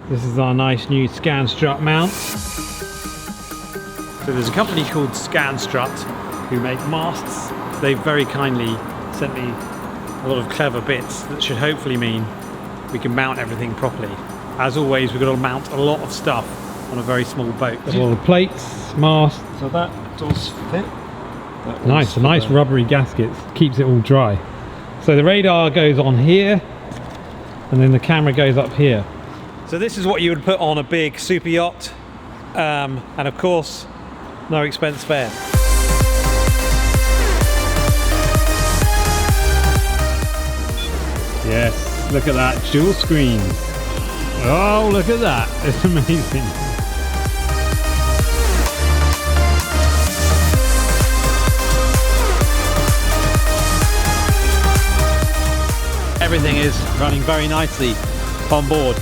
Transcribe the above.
This is our nice new Scanstrut mount. So there's a company called Scanstrut who make masts. They've very kindly sent me a lot of clever bits that should hopefully mean we can mount everything properly. As always, we've got to mount a lot of stuff on a very small boat. Got all the plates, masts. So that does fit. Nice, nice rubbery gaskets. Keeps it all dry. So the radar goes on here, and then the camera goes up here. So this is what you would put on a big super yacht, and of course, no expense spared. Yes, look at that dual screen. Oh, look at that! It's amazing. Everything is running very nicely on board.